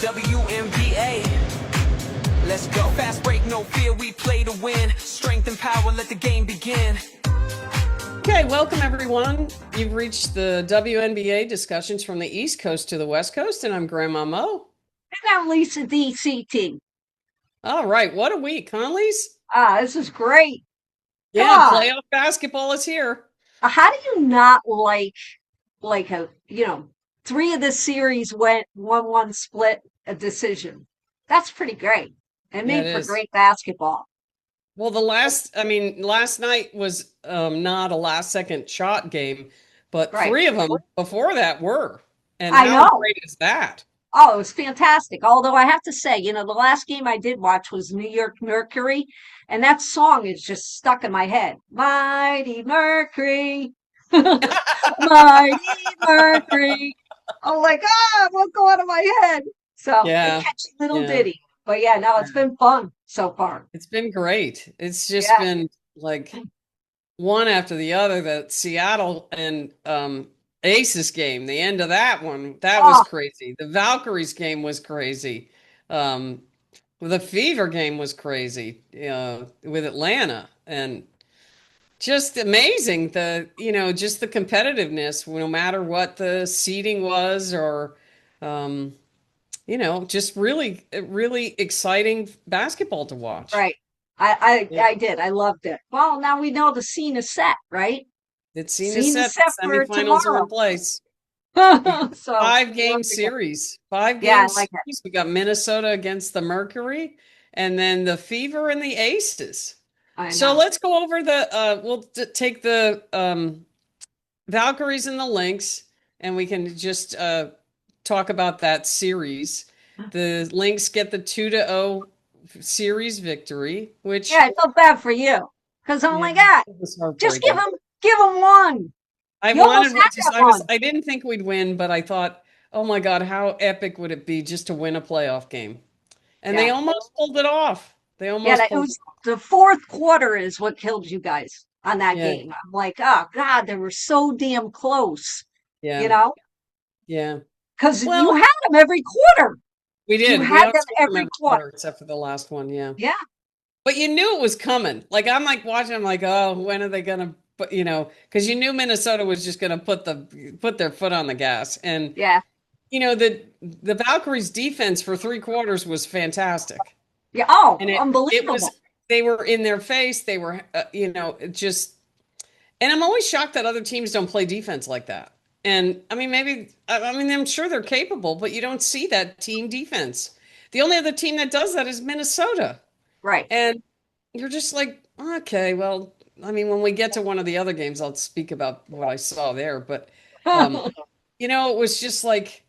WNBA. Let's go. Fast break, no fear, we play to win. Strength and power, let the game begin. Okay, welcome everyone. You've reached the WNBA discussions from the East Coast to the West Coast, and I'm Grandma Mo. And I'm Lisa DCT. All right, what a week, huh, Lise? This is great. Yeah, playoff basketball is here. How do you not like three of the series went 1-1 split a decision? That's pretty great. It made for great basketball. Well, last night was not a last second shot game, but three of them before that were. And how great is that? Oh, it was fantastic. Although I have to say, the last game I did watch was New York Mercury, and that song is just stuck in my head. Mighty Mercury. Mighty Mercury. I'm like, it won't go out of my head. So catchy little ditty. But it's been fun so far. It's been great. It's just been like one after the other. That Seattle and Aces game, the end of that one, that was crazy. The Valkyries game was crazy. The Fever game was crazy with Atlanta, and just amazing. Just the competitiveness, no matter what the seeding was, or just really, really exciting basketball to watch. Right. I did. I loved it. Well, now we know the scene is set, right? The scene is set. Semifinals are in place. So 5-game series. 5-game series. We got Minnesota against the Mercury, and then the Fever and the Aces. So let's go over we'll take the Valkyries and the Lynx, and we can just talk about that series. The Lynx get the 2-0 series victory, which I felt bad for you because oh my God, just give them one. I didn't think we'd win, but I thought, oh my God, how epic would it be just to win a playoff game? And they almost pulled it off. It was the fourth quarter is what killed you guys on that game. I'm like, oh God, they were so damn close. Yeah. Because you had them every quarter. We did. You had them every quarter. Except for the last one, yeah. Yeah. But you knew it was coming. Like, I'm like watching, I'm like, oh, when are they going to, because you knew Minnesota was just going to put their foot on the gas. And, the Valkyries' defense for 3 quarters was fantastic. Yeah. Unbelievable. They were in their face. They were, and I'm always shocked that other teams don't play defense like that. And I'm sure they're capable, but you don't see that team defense. The only other team that does that is Minnesota. Right. And you're just like, okay, well, when we get to one of the other games, I'll speak about what I saw there. But, it was just like,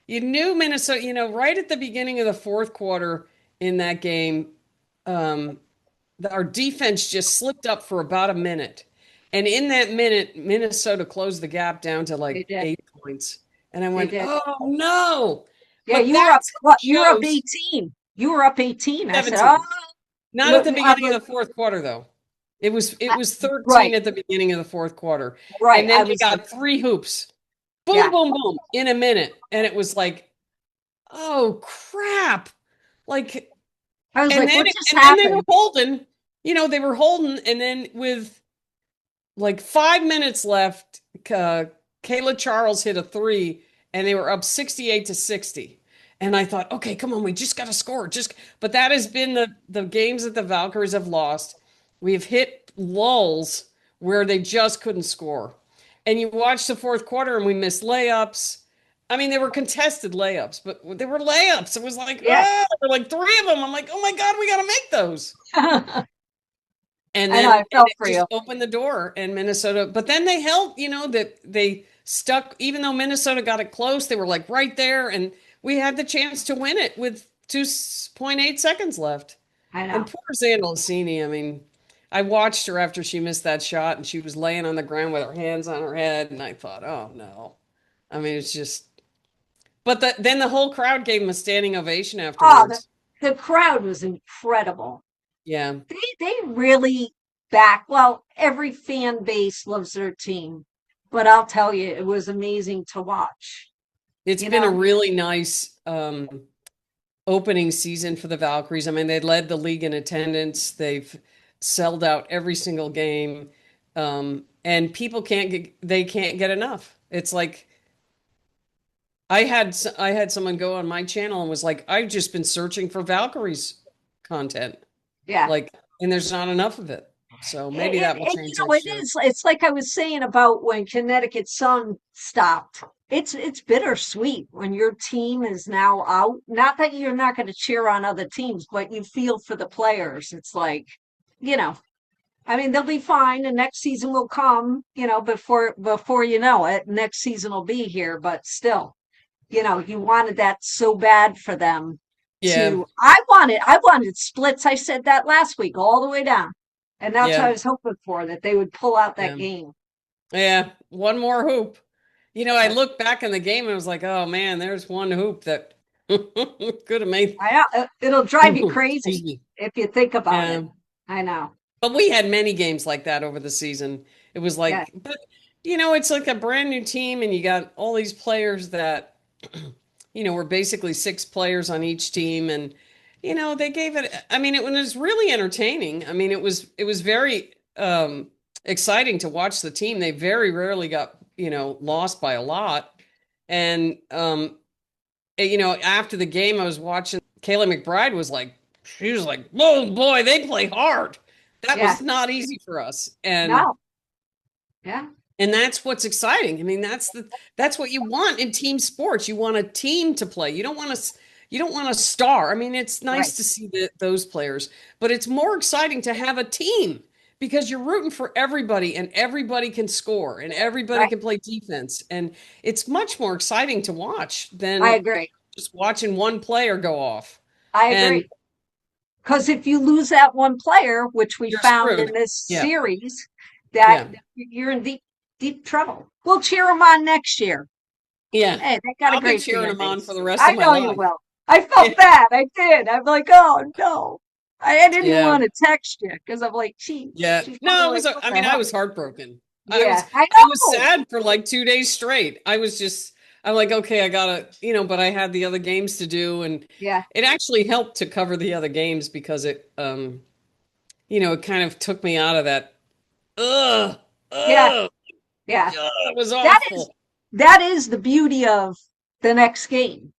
you knew Minnesota, right at the beginning of the fourth quarter in that game, our defense just slipped up for about a minute. And in that minute, Minnesota closed the gap down to 8 points. And I went, oh, no. Yeah, you were up 18. You were up 18. I said, not at the beginning of the fourth quarter, though. It was 13 at the beginning of the fourth quarter. Right. And then we got 3 hoops. Boom, boom, boom, in a minute. And it was like, oh, crap. Like, I was what just happened? Then they were holding, and then with 5 minutes left, Kayla Charles hit a 3, and they were up 68-60. And I thought, okay, come on, we just got to score. But that has been the games that the Valkyries have lost. We've hit lulls where they just couldn't score. And you watch the fourth quarter, and we missed layups. They were contested layups, but they were layups. It was like, there were 3 of them. I'm like, oh my God, we got to make those. And then I felt for just you. Opened the door, and Minnesota. But then they held, that they stuck. Even though Minnesota got it close, they were right there, and we had the chance to win it with 2.8 seconds left. I know. And poor Zandolacini. I watched her after she missed that shot, and she was laying on the ground with her hands on her head, and I thought, oh no. It's just. But then the whole crowd gave him a standing ovation afterwards. The crowd was incredible. Yeah. They really every fan base loves their team, but I'll tell you, it was amazing to watch. It's been a really nice opening season for the Valkyries. I mean, they led the league in attendance. They've sold out every single game. And people they can't get enough. It's like I had someone go on my channel and was like, I've just been searching for Valkyries content. Yeah. Like, and there's not enough of it. So maybe that will change It next year. is. It's like I was saying about when Connecticut Sun stopped. It's bittersweet when your team is now out. Not that you're not going to cheer on other teams, but you feel for the players. It's like, you know, I mean, they'll be fine. The next season will come, before you know it, next season will be here. But still, you wanted that so bad for them Yeah, I wanted splits. I said that last week, all the way down. And that's what I yeah, was hoping for, that they would pull out that yeah, game. yeah. One more hoop. I Yeah. looked back in the game and was like, oh man, there's one hoop that could have made. It'll drive you Excuse crazy me. if you think about it. Yeah. I know. But we had many games like that over the season. It was Yeah. like, but it's like a brand new team, and you got all these players that, were basically six players on each team, and they gave it. I mean, it was really entertaining. I mean, it was very exciting to watch the team. They very rarely got lost by a lot, and after the game, I was watching. Kayla McBride was like, she was like, "Whoa, boy, they play hard." That Yeah. was not easy for us, and No. Yeah. that's what's exciting. I mean, that's what you want in team sports. You want a team to play. You don't want a star. I mean, it's nice Right. to see those players, but it's more exciting to have a team because you're rooting for everybody, and everybody can score, and everybody Right. can play defense, and it's much more exciting to watch I than agree. just watching one player go off. I And agree. Because if you lose that one player, which we you're found in screwed. this Yeah. series, that Yeah. you're in deep, deep trouble. We'll cheer them on next year. Yeah. Hey, they got a I'll be great cheering fan them on for base. the rest I of my know you life. will. I Yeah. felt bad. I did. I'm like, oh no. I didn't even Yeah. want to text you because I'm like, gee, Yeah. she's probably No, it like, was, what I the mean, I hell? was heartbroken. Yeah, I I was know. sad for like 2 days straight. I'm like, okay, I gotta, but I had the other games to do. And Yeah, it actually helped to cover the other games because it kind of took me out of that. Ugh, yeah, ugh, yeah. it was That is awful. that is the beauty of the next game.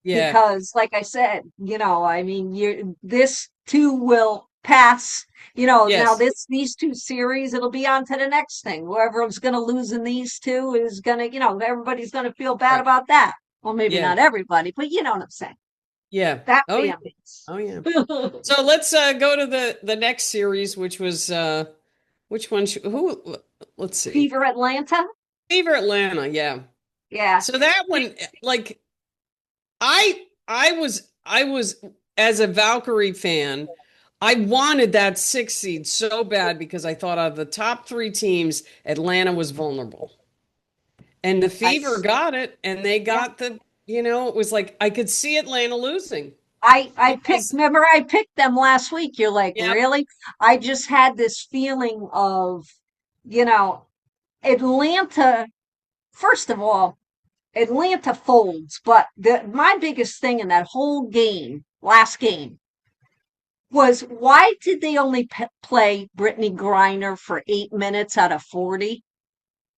Yeah. Because like I said, I mean, this too will pass. Now Yes. these two series, it'll be on to the next thing. Whoever's going to lose in these two is going to, everybody's going to feel bad Right. about that. Well, maybe Yeah. not everybody, but you know what I'm saying. Yeah. That Oh, yeah. fan base. Oh, yeah. So let's go to the next series, which was which one? Who? Let's see. Fever Atlanta. Fever Atlanta. Yeah. Yeah. So that one, like, I was as a Valkyrie fan, I wanted that 6 seed so bad because I thought of the top three teams, Atlanta was vulnerable. And the I, Fever got it, and they yeah. got it was like I could see Atlanta losing because Remember I picked them last week. You're like, yeah, really? I just had this feeling of, you know, Atlanta, first of all, Atlanta folds, but my biggest thing in that whole game, last game, was why did they only play Brittany Griner for 8 minutes out of 40?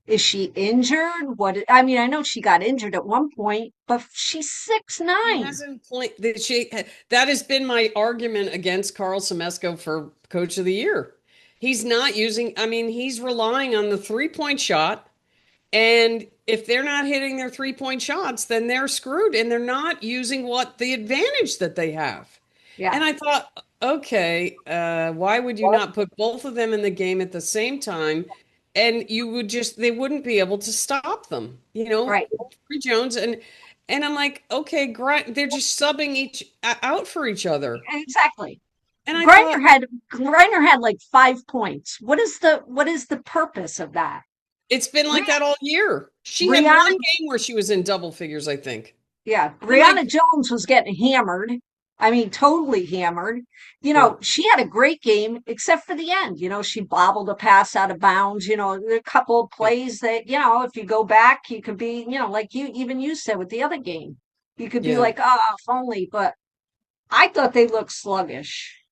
Is she injured? I mean, I know she got injured at one point, but she's six she nine. hasn't played. That has been my argument against Carl Semesco for Coach of the Year. He's not using. I mean, he's relying on the 3-point shot. And if they're not hitting their 3-point shots, then they're screwed and they're not using the advantage that they have. Yeah. And I thought, okay, why would you not put both of them in the game at the same time? And they wouldn't be able to stop them, Right. Free Jones. And I'm like, okay, they're just subbing out for each other. Exactly. And I thought, Griner had like 5 points. What is the purpose of that? it's been like that all year. She had Brianna, one game where she was in double figures, I think. yeah, I'm like, Brianna Jones was getting hammered. I mean, totally hammered. yeah, She had a great game except for the end. She bobbled a pass out of bounds. There are a couple of yeah, plays that, if you go back, you could be, like you said with the other game, you could be yeah. like, oh, if only, but I thought they looked sluggish.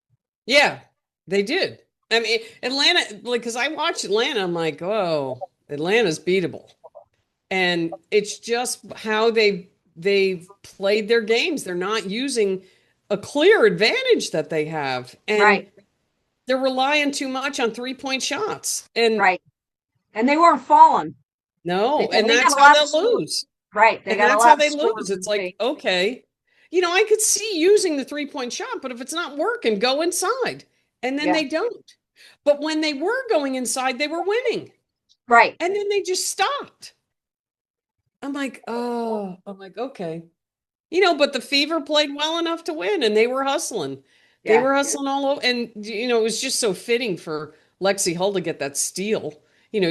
Yeah, they did. I mean, Atlanta, like, because I watched Atlanta, I'm like, oh, Atlanta's beatable. And it's just how they've played their games. They're not using a clear advantage that they have. And Right, they're relying too much on 3-point shots. And right. And they weren't falling. no, and They got that's a how lot of they'll scores. lose. Right, they And got a that's how lot of they scores lose. in It's the like, paint. okay, I could see using the 3-point shot, but if it's not working, go inside. And then Yeah, they don't. But when they were going inside, they were winning. right. And then they just stopped. I'm like, oh, I'm like, okay. But the Fever played well enough to win and they were hustling. They Yeah. were hustling all over. And, it was just so fitting for Lexi Hull to get that steal.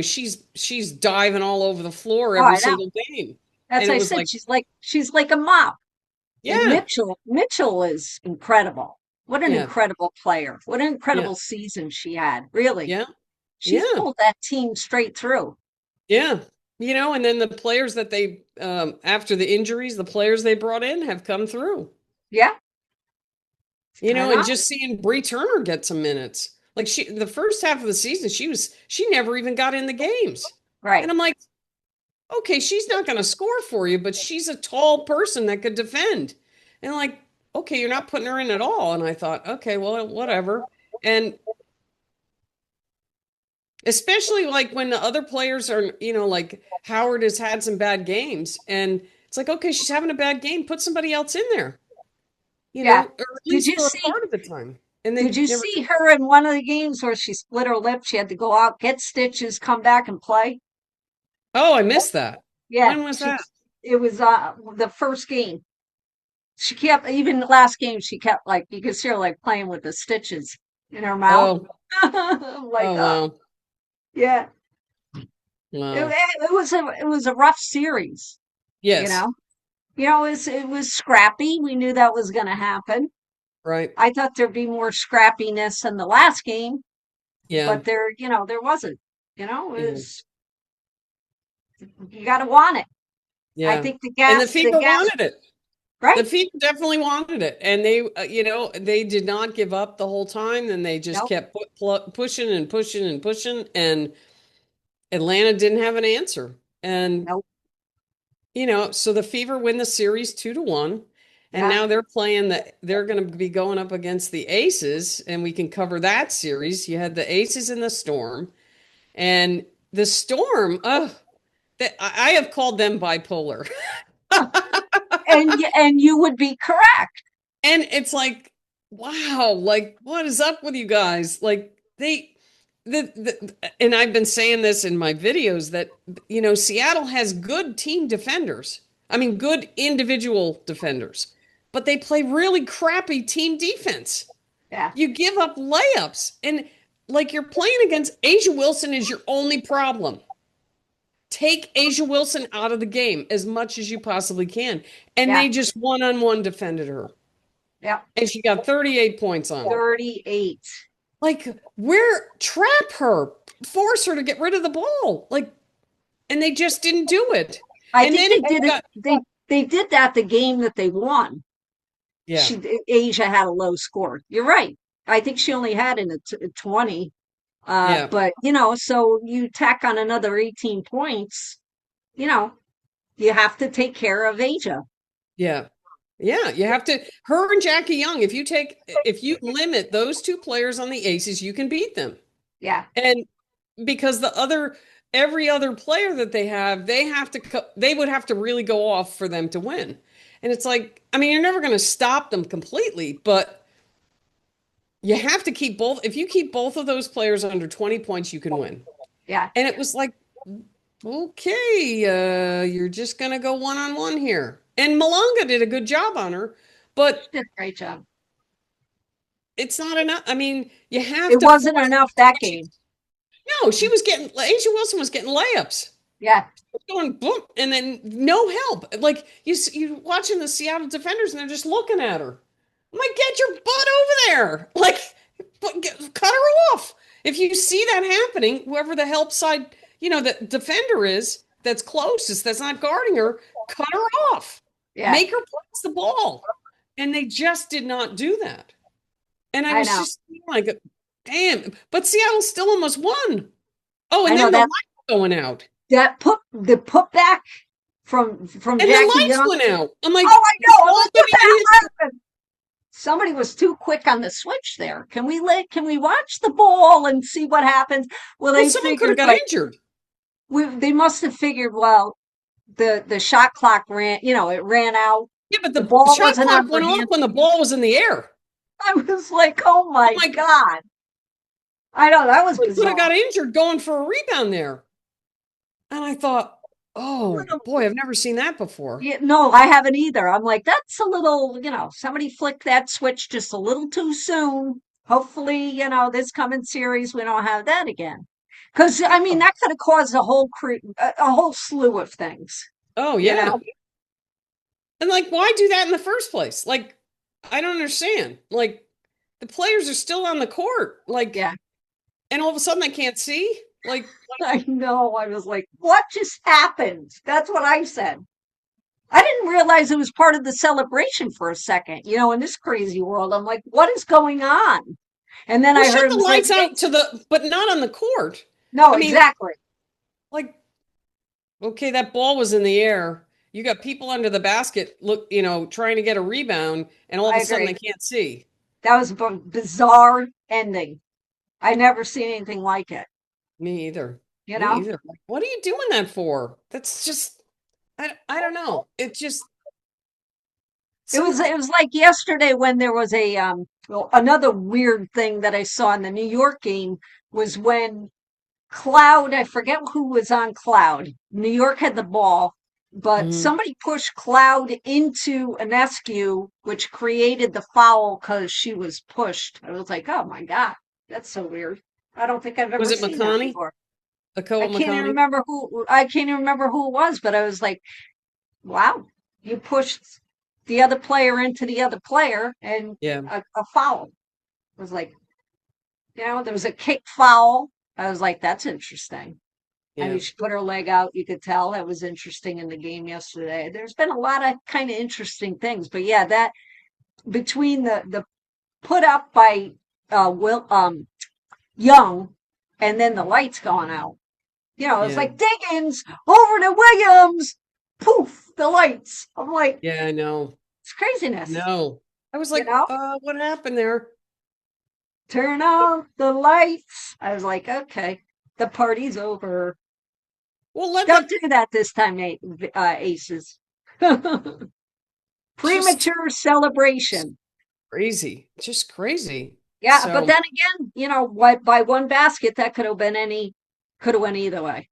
She's diving all over the floor Oh, every I know. single game. As And it I was said, like, she's like a mop. And yeah, Mitchell is incredible. What an yeah, incredible player. What an yeah, incredible season she had. Really. yeah, She's yeah, pulled that team straight through. yeah. And then the players that after the injuries, the players they brought in have come through. Yeah, I know. And just seeing Bree Turner get some minutes. Like the first half of the season, she never even got in the games. And Right. I'm like, okay, she's not going to score for you, but she's a tall person that could defend. And I'm like, okay, you're not putting her in at all. And I thought, okay, well, whatever. And especially like when the other players are, like Howard has had some bad games. And it's like, okay, she's having a bad game. Put somebody else in there, Yeah. or at Did least you for a see part of the time. And did they you never. see her in one of the games where she split her lip? She had to go out, get stitches, come back and play. Oh, I missed that. Yeah, When was that? it was the first game. She kept even the last game she kept like you could see her like playing with the stitches in her mouth. Oh, I'm like, oh wow. yeah. Wow. It was a rough series, you Yes. know. It was scrappy. We knew that was going to happen. Right. I thought there'd be more scrappiness in the last game, Yeah. but there wasn't. It Yeah. was you got to want it. I Yeah. think And the the Fever gas, wanted it. The right? Fever definitely wanted it. And they did not give up the whole time. And they just Nope, kept pushing and pushing and pushing. And Atlanta didn't have an answer. And, nope. so the Fever win the series 2-1. And Yeah, now they're going to be going up against the Aces. And we can cover that series. You had the Aces and the Storm. And the Storm, I have called them bipolar. and you would be correct. And it's like, wow, like what is up with you guys? Like and I've been saying this in my videos that Seattle has good team defenders. I mean, good individual defenders, but they play really crappy team defense. Yeah, You give up layups, and like you're playing against Asia Wilson is your only problem. Take Asia Wilson out of the game as much as you possibly can. And yeah, they just one-on-one defended her. yeah. And she got 38 points on it. 38. Like, trap her, force her to get rid of the ball. Like, and they just didn't do it. I And think then they did it. They did that the game that they won. yeah, Asia had a low score. You're right. I think she only had in a 20. yeah, But so you tack on another 18 points, you know, you have to take care of Asia. yeah. Yeah, you have to. Her and Jackie Young, if you limit those two players on the Aces, you can beat them. Yeah, And because every other player that they have, they would have to really go off for them to win. And it's like, I mean, you're never going to stop them completely, but you have to keep both. If you keep both of those players under 20 points, you can win. yeah. And it was like, okay, you're just going to go one-on-one here. And Malanga did a good job on her, but Did a great job. it's not enough. I mean, you have It to wasn't force. enough that game. No, Asia Wilson was getting layups. Yeah, Going boom, and then no help. Like you watching the Seattle defenders, and they're just looking at her. I'm like, get your butt over there! Like, cut her off. If you see that happening, whoever the help side, the defender is that's closest, that's not guarding her, cut her off. yeah, Make her pass the ball. And they just did not do that. And I I was know. just like, damn. But Seattle still almost won. Oh, I and know then the that lights going out. the putback from And the Jackie lights Young. went out. I'm like, Oh, I the know. I'm ball like, what didn't the even hit. hell happened? Somebody was too quick on the switch there. Can we watch the ball and see what happens? Well, Well, they someone could have figured got like injured. they must have figured, well, the shot clock ran, it ran out. Yeah, but The the ball shot wasn't on clock their went off hands. when the ball was in the air. I was like, oh I'm my like, God. I know that was someone could have bizarre. got injured going for a rebound there. And I thought, oh boy, I've never seen that before. Yeah, no, I haven't either. I'm like, that's a little, somebody flicked that switch just a little too soon. Hopefully, this coming series, we don't have that again. Because, I mean, that could have caused a whole slew of things, Oh, you yeah. know? And like, why do that in the first place? Like, I don't understand. Like, the players are still on the court. Like, Yeah, and all of a sudden they can't see. Like, I know. I was like, what just happened? That's what I said. I didn't realize it was part of the celebration for a second, in this crazy world. I'm like, what is going on? And then well, I shut heard the him say, lights out but not on the court. no, I mean, exactly. like, okay, that ball was in the air. You got people under the basket, look, trying to get a rebound, and all of I a sudden agree. they can't see. That was a bizarre ending. I never seen anything like it, Me either. you Me know? either. Like, what are you doing that for? That's just, I don't know. It just, some, It was like yesterday when there was another weird thing that I saw in the New York game was when Cloud, I forget who was on Cloud. New York had the ball, but Mhm. somebody pushed Cloud into Anescu, which created the foul because she was pushed. I was like, oh my God, that's so weird. I don't think I've Was ever it seen that McConney? before. Akoa McConney? I can't even remember who it was, but I was like, wow, you pushed the other player into the other player and Yeah. a foul. I was like, there was a kick foul. I was like, that's interesting. I Yeah. mean, she put her leg out. You could tell that was interesting in the game yesterday. There's been a lot of kind of interesting things, but yeah, that between the put up by Will Young and then the lights going out. It's Yeah. like Diggins over to Williams. Poof, the lights. I'm like, Yeah, I know. it's craziness. No. I was You like, know, what happened there? turn out the lights. I was like, okay, the party's over. Well, let Don't the do that this time, Aces. just Premature celebration. crazy. Just crazy. Yeah, but So, then again, by one basket, that could have went either way.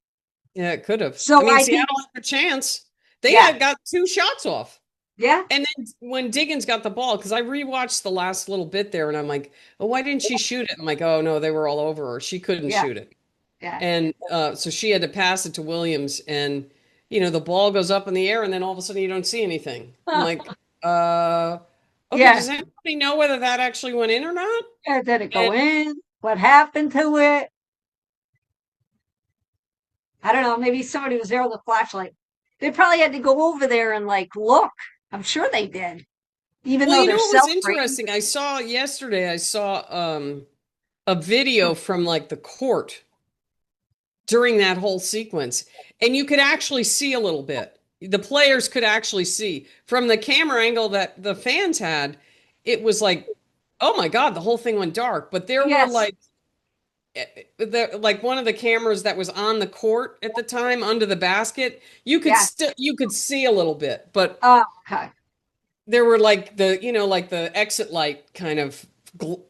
yeah, it could have. I So mean, I think, Seattle had a chance. They yeah, had got two shots off. yeah, And then when Diggins got the ball, because I rewatched the last little bit there, and I'm like, oh, why didn't she shoot it? I'm like, oh no, they were all over her. She couldn't yeah, shoot it. yeah. And so she had to pass it to Williams, and the ball goes up in the air, and then all of a sudden you don't see anything. I'm like, okay, Yeah. does anybody know whether that actually went in or not? Did it And go in? What happened to it? I don't know. Maybe somebody was there with a flashlight. They probably had to go over there and look. I'm sure they did, even well, though you they're know what was celebrating. interesting? I saw a video from like the court during that whole sequence, and you could actually see a little bit. The players could actually see from the camera angle that the fans had. It was like, oh my God, the whole thing went dark. But there were Yes. like one of the cameras that was on the court at the time under the basket. Yeah. You could see a little bit, but Oh, okay. there were like like the exit light kind of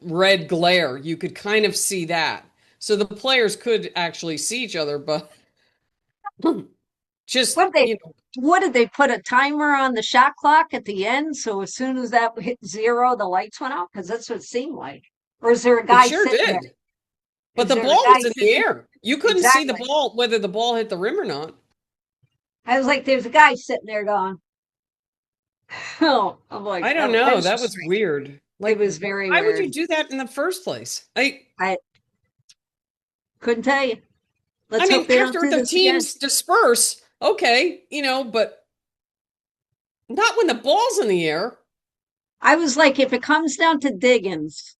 red glare. You could kind of see that. So the players could actually see each other, but just, What did they what did they put a timer on the shot clock at the end? So as soon as that hit zero, the lights went out? Because that's what it seemed like. Or is there a it guy sure sitting there? did. But Is the there a ball guy was in the sitting? air. You couldn't see the Exactly. ball, whether the ball hit the rim or not. I was like, there's a guy sitting there going, oh, I'm like, I don't that know. was That just was strange. weird. It Like, was very why would you weird. do that in the first place? I couldn't tell you. I Let's hope mean, they don't after do the this again. teams disperse, okay, but not when the ball's in the air. I was like, if it comes down to Diggins,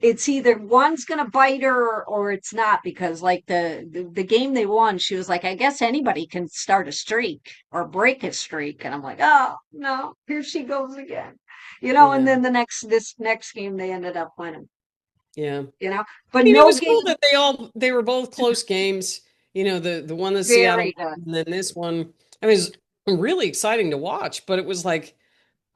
it's either one's gonna bite her or it's not, because like the game they won, she was like, I guess anybody can start a streak or break a streak. And I'm like, oh no, here she goes again. And Yeah. then this next game they ended up winning, Yeah. but It no was game cool that they were both close games. The one that Seattle very good. and then this one. I mean, it was really exciting to watch, but it was like,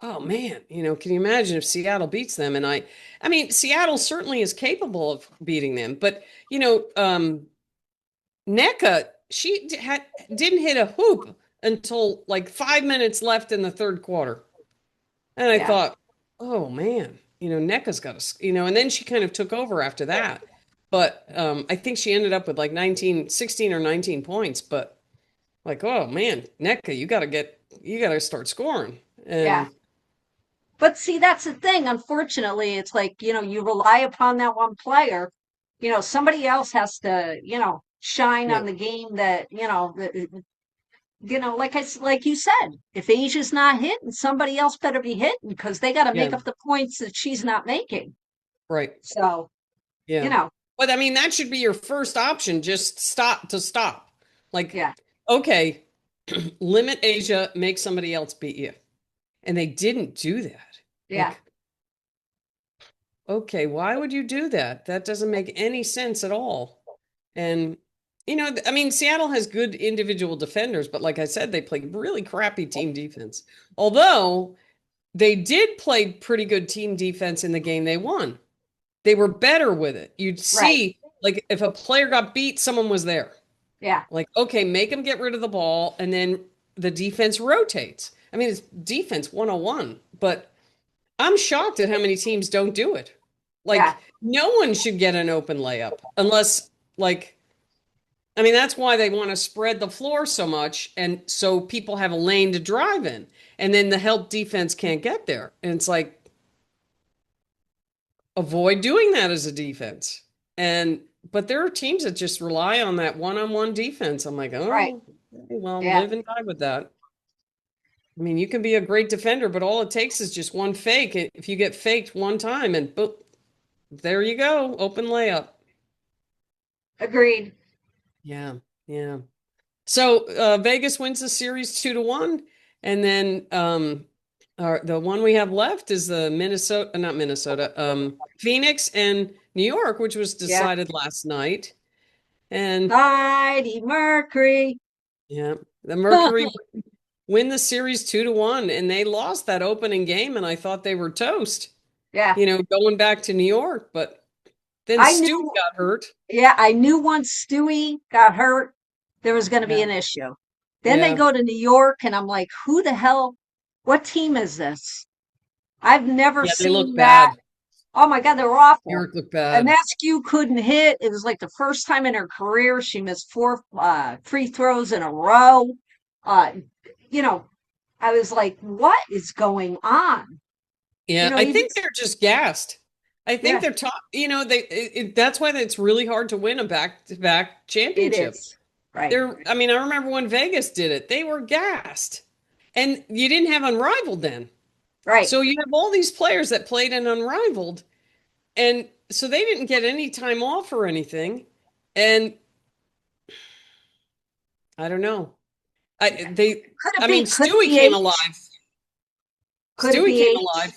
oh man, can you imagine if Seattle beats them? And I mean, Seattle certainly is capable of beating them, but NECA, didn't hit a hoop until like 5 minutes left in the third quarter. And I Yeah. thought, oh man, NECA's got and then she kind of took over after that. But I think she ended up with like 16 or 19 points. But like, oh man, NECA, you gotta start scoring. Yeah. And But see, that's the thing. Unfortunately, it's like, you rely upon that one player. Somebody else has to, shine yeah, on the game that, like you said, if Asia's not hitting, somebody else better be hitting because they got to make yeah, up the points that she's not making. right. So, you Yeah. know, But I mean, that should be your first option, just stop. Like, yeah, okay, limit Asia, make somebody else beat you. And they didn't do that. yeah, Like, okay, why would you do that? That doesn't make any sense at all. And, I mean, Seattle has good individual defenders, but like I said, they play really crappy team defense. Although they did play pretty good team defense in the game they won. They were better with it. You'd right. see, like, if a player got beat, someone was there. Yeah, Like, okay, make them get rid of the ball, and then the defense rotates. I mean, it's defense 101, but I'm shocked at how many teams don't do it. yeah, Like, no one should get an open layup unless, like, I mean, that's why they want to spread the floor so much, and so people have a lane to drive in, and then the help defense can't get there. And it's like, avoid doing that as a defense. But there are teams that just rely on that one-on-one defense. I'm like, right. oh, well, Yeah, live and die with that. I mean, you can be a great defender, but all it takes is just one fake. If you get faked one time and boom, there you go, open layup. agreed. Yeah, yeah. So Vegas wins the series 2-1, and then the one we have left is the not Minnesota, Phoenix and New York, which was Yeah. decided last night. And Mighty Mercury. yeah, the Mercury win the series 2-1, and they lost that opening game, and I thought they were toast, Yeah. going back to New York, but then I Stu knew, got hurt. yeah, I knew once Stewie got hurt, there was going to be Yeah, an issue. Then they yeah, go to New York, and I'm like, who the hell? What team is this? I've never yeah, they look seen that. bad. Oh my God, they're New awful. York looked And bad. that skew couldn't hit. It was like the first time in her career she missed four free throws in a row. Uh, you know, I was like, what is going on? Yeah, I You think just, they're just gassed. I think yeah, they're top. That's why it's really hard to win a back-to-back it championship. is. Right, I mean, I remember when Vegas did it; they were gassed, and you didn't have Unrivaled then. right. So you have all these players that played in Unrivaled, and so they didn't get any time off or anything. And I don't know. I they Could it I mean, be, could it Stewie be came age? alive. Could it Stewie be came age? alive.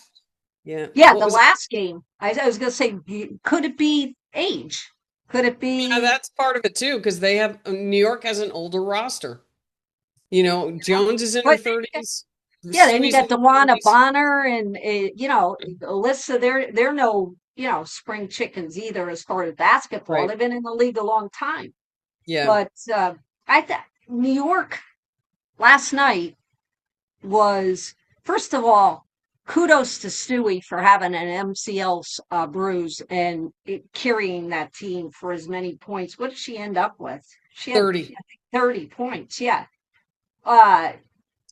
Yeah. Yeah, What the was it? last game. I was going to say, could it be age? Could it Yeah, be, that's part of it too, because New York has an older roster. Jones is in her but 30s. yeah, then you Stewie's in got her DeWanna 30s. Bonner and Alyssa. They're no spring chickens either as far as basketball. Right. They've been in the league a long time. Yeah. But I thought New York last night was, first of all, kudos to Stewie for having an MCL bruise and carrying that team for as many points. What did she end up with? She had, I 30. think, 30 points. Yeah. Uh,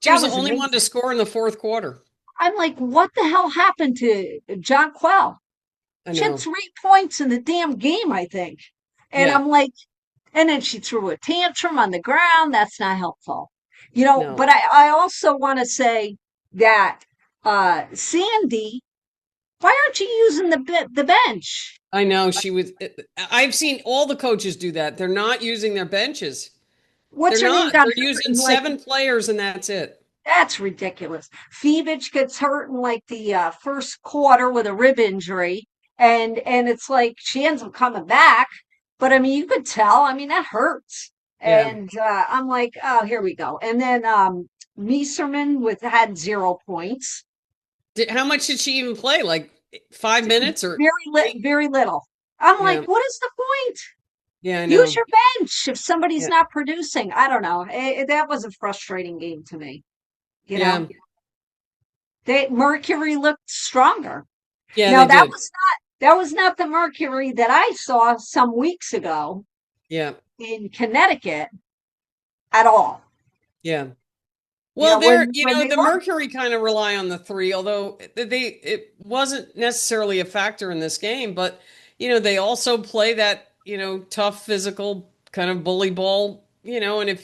She that was the was only one to amazing. score in the fourth quarter. I'm like, what the hell happened to John Quell? I She had know. 3 points in the damn game, I think. And Yeah. I'm like, and then she threw a tantrum on the ground. That's not helpful. No. But I also want to say that Sandy, why aren't you using the bench? I know she was. I've seen all the coaches do that. They're not using their benches. What's They're her name not. got They're hurt using in like 7 players and that's it. that's ridiculous. Fevich gets hurt in like the first quarter with a rib injury, and it's like she ends up coming back. But I mean, you could tell. I mean, that hurts. Yeah. And I'm like, oh, here we go. And then Mieserman with had 0 points. How much did she even play? Like 5 minutes or Very little. I'm yeah. like, what is the point? Yeah, I Use know. your bench if somebody's Yeah. not producing. I don't know. That was a frustrating game to me. You Yeah. know, Mercury looked stronger. Yeah, Now they did. that was not the Mercury that I saw some weeks ago Yeah. in Connecticut at all. Yeah. You Well, know, when the they won. Mercury kind of rely on the three, although it wasn't necessarily a factor in this game, but they also play that, tough physical kind of bully ball, and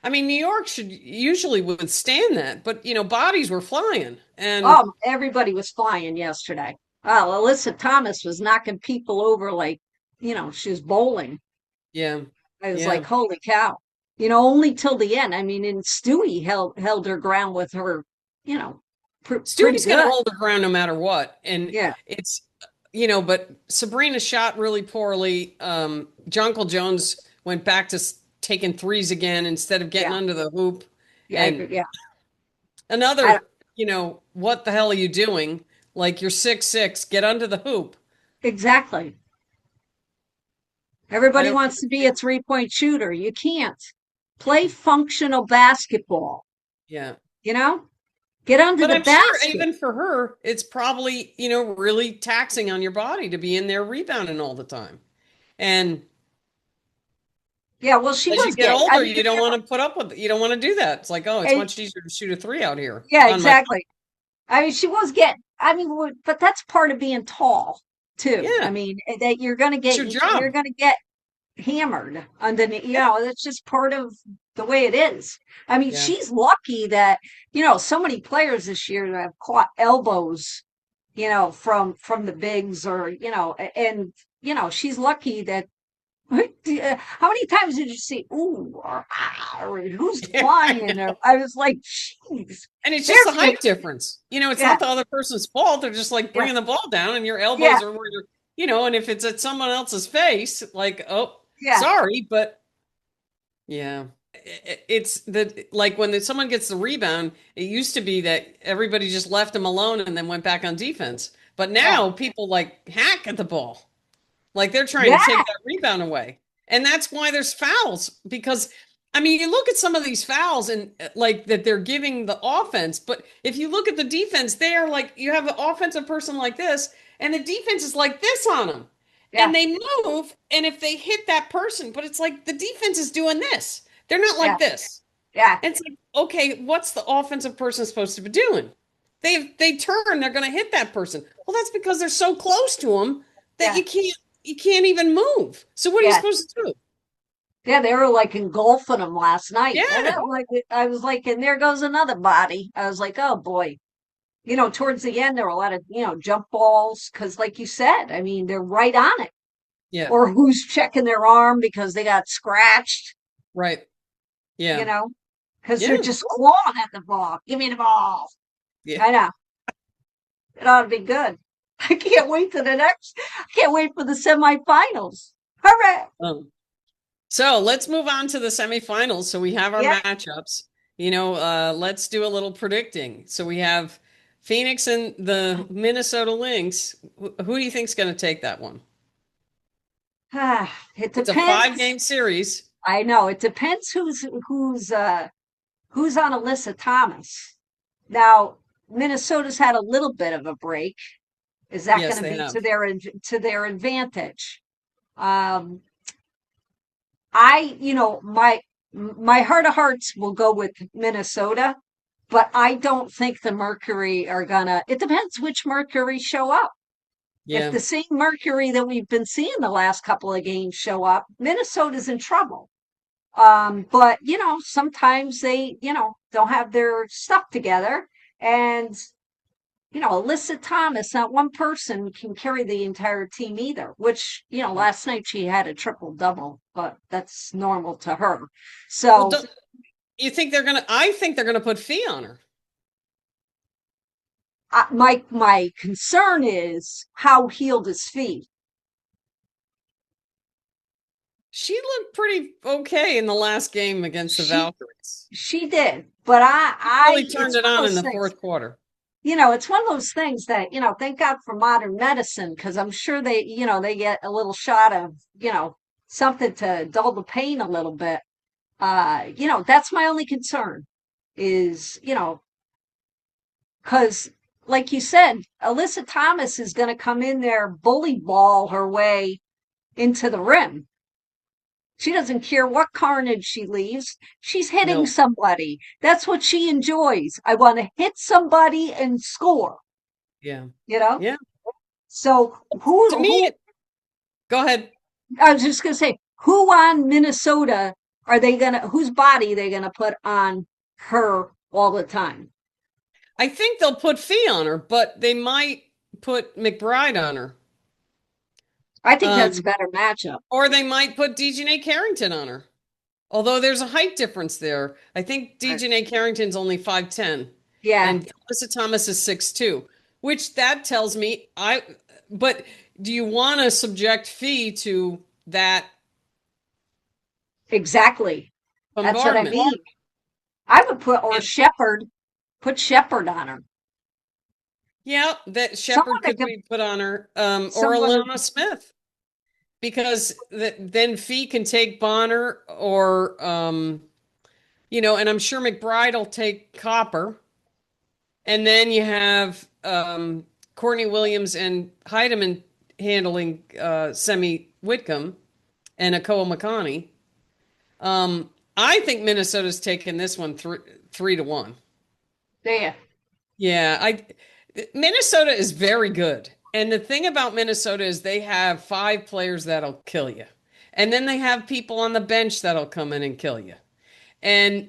I mean, New York should usually withstand that, but bodies were flying and Oh, everybody was flying yesterday. Oh, Alyssa Thomas was knocking people over like, she was bowling. yeah. I was Yeah. like, holy cow. Only till the end. I mean, and Stewie held her ground with her, you know, pretty Stewie's going to good. hold the ground no matter what. And Yeah. it's, but Sabrina shot really poorly. Jonquil Jones went back to taking threes again instead of getting Yeah. under the hoop. Yeah. And Yeah. I, another, what the hell are you doing? Like you're 6'6", get under the hoop. exactly. I Everybody don't, wants to be a 3-point shooter. You can't play functional basketball, yeah. you know? Get under But the I'm sure basket. even for her, it's probably, really taxing on your body to be in there rebounding all the time. And Yeah, well, she as you was get getting, I older, mean, you don't want to put up with, you don't want to do that. It's like, oh, it's and, much easier to shoot a three out here yeah, on my, exactly. I mean, she was getting, I mean, but that's part of being tall too. I yeah, mean, that it's your you're job. going to get hammered underneath, Yeah, that's just part of the way it is. I mean, yeah, she's lucky that, so many players this year have caught elbows, from the bigs or, and, she's lucky that how many times did you see, ooh, or, ah, or who's yeah, I flying? know. Or, I was like, jeez, And it's just they're the good. height difference. It's Yeah, not the other person's fault. They're just like yeah, bringing the ball down, and your yeah, elbows are where you're, and if it's at someone else's face, like, oh, yeah, sorry, but yeah. It's the like when someone gets the rebound, it used to be that everybody just left them alone and then went back on defense. But yeah, now people like hack at the ball. Like they're trying to take yeah, that rebound away. And that's why there's fouls because I mean, you look at some of these fouls and like that they're giving the offense, but if you look at the defense, they are like you have an offensive person like this and the defense is like this on them. yeah, And they move and if they hit that person, but it's like the defense is doing this. They're not yeah, like this. yeah, And it's like, okay, what's the offensive person supposed to be doing? They turn, they're going to hit that person. Well, that's because they're so close to them that yeah, you can't even move. So what are you yeah. supposed to do? Yeah, they were like engulfing them last night. And Yeah, I was like, and there goes another body. I was like, oh boy. Towards the end, there were a lot of, jump balls. Cause like you said, I mean, they're right on it. yeah, Or who's checking their arm because they got scratched, right. you Yeah, know, because they're yeah, just clawing at the ball. Give me the ball. yeah. I know. It ought to be good. I can't wait to I can't wait for the semifinals. All right. So let's move on to the semifinals. So we have our Yeah. matchups. Let's do a little predicting. So we have Phoenix and the Minnesota Lynx. Who do you think's going to take that one? It It's a depends. 5-game series. I know. It depends who's on Alyssa Thomas. Now, Minnesota's had a little bit of a break. Is that Yes, going to they be have. to their advantage? My heart of hearts will go with Minnesota, but I don't think the Mercury are gonna. It depends which Mercury show up. If Yeah, the same Mercury that we've been seeing the last couple of games show up, Minnesota's in trouble. But sometimes they, don't have their stuff together. And Alyssa Thomas, not one person can carry the entire team either, which, last night she had a triple double, but that's normal to her. Well, So don't you think they're gonna? I think they're gonna put Fee on her. my concern is how healed is Fee? She looked pretty okay in the last game against the She Valkyries. she did, but Really turned it's it one of on in those the things. fourth quarter. It's one of those things that, thank God for modern medicine, because I'm sure they get a little shot of, something to dull the pain a little bit. That's my only concern is, because like you said, Alyssa Thomas is going to come in there, bully ball her way into the rim. She doesn't care what carnage she leaves. She's hitting No. somebody. That's what she enjoys. I want to hit somebody and score, Yeah. you know? Yeah. So To me, go ahead. I was just gonna say, who on Minnesota whose body they gonna put on her all the time? I think they'll put Fee on her, but they might put McBride on her. I think that's a better matchup. Or they might put DeJounte Carrington on her. Although there's a height difference there. I think DeJounte Carrington's only 5'10". Yeah, And Alyssa Thomas is 6'2", which that tells me but do you want to subject Fee to that exactly. That's what I bombardment? mean. I would put Shepard on her. Yeah, that Someone Shepard that could be put on her, or Alana Smith, because then Fee can take Bonner, or and I'm sure McBride will take Copper, and then you have Courtney Williams and Heidemann handling Semi Whitcomb and Akoa Makani. I think Minnesota's taken this one 3-1. Yeah. Yeah, Minnesota is very good. And the thing about Minnesota is they have 5 players that'll kill you. And then they have people on the bench that'll come in and kill you. And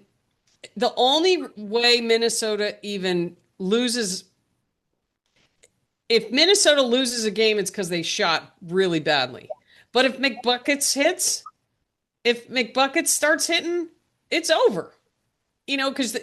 the only way Minnesota even loses, if Minnesota loses a game, it's because they shot really badly. But if McBuckets starts hitting, it's over. Because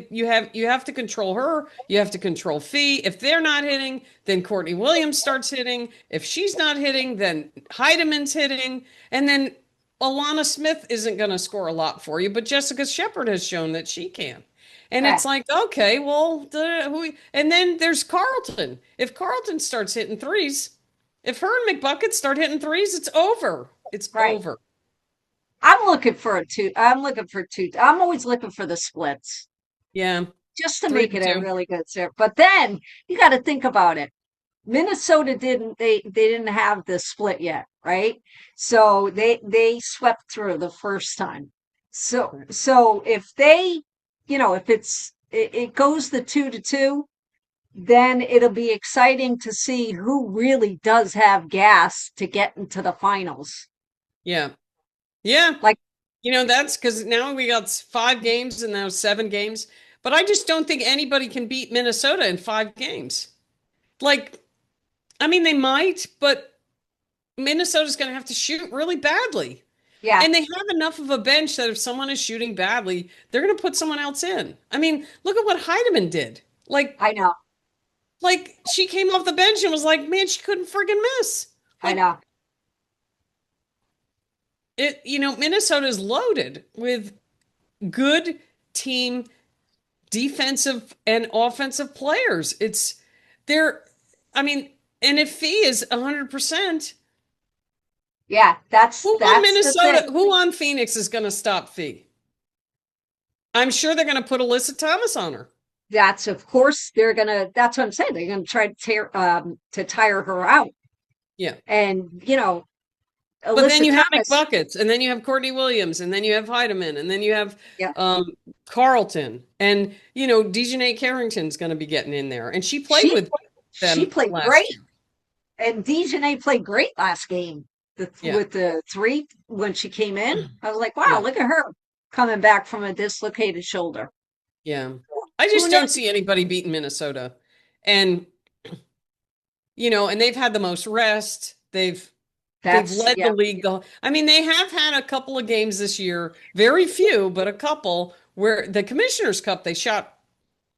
you have to control her. You have to control Fee. If they're not hitting, then Courtney Williams starts hitting. If she's not hitting, then Heidemann's hitting. And then Alana Smith isn't going to score a lot for you, but Jessica Shepard has shown that she can. And it's like, okay, well, and then there's Carlton. If Carlton starts hitting threes, if her and McBuckets start hitting threes, it's over. It's over. I'm looking for two. I'm always looking for the splits. Yeah. Just to make it a really good series. But then you got to think about it. Minnesota didn't have the split yet, right? So they swept through the first time. So if they, if it goes the 2-2, then it'll be exciting to see who really does have gas to get into the finals. Yeah. Yeah. That's because now we got 5 games and now 7 games. But I just don't think anybody can beat Minnesota in 5 games. They might, but Minnesota's going to have to shoot really badly. Yeah. And they have enough of a bench that if someone is shooting badly, they're going to put someone else in. Look at what Heidemann did. I know. She came off the bench and was like, man, she couldn't friggin' miss. I know. Minnesota is loaded with good team defensive and offensive players. And if Fee is 100%, yeah, that's Minnesota. Who on Phoenix is going to stop Fee? I'm sure they're going to put Alyssa Thomas on her. That's of course that's what I'm saying. They're going to try to tire her out. Yeah, and but then you have McBuckets, and then you have Courtney Williams, and then you have Heidemann, and then you have Carlton, and DeJounte Carrington's going to be getting in there, and she played with them. She played great, and DeJounte played great last game with the 3 when she came in. I was like, wow, look at her coming back from a dislocated shoulder. Yeah, I just don't see anybody beating Minnesota, and and they've had the most rest. They've That's led the yeah, league. I mean, they have had a couple of games this year, very few, but a couple where the Commissioner's Cup they shot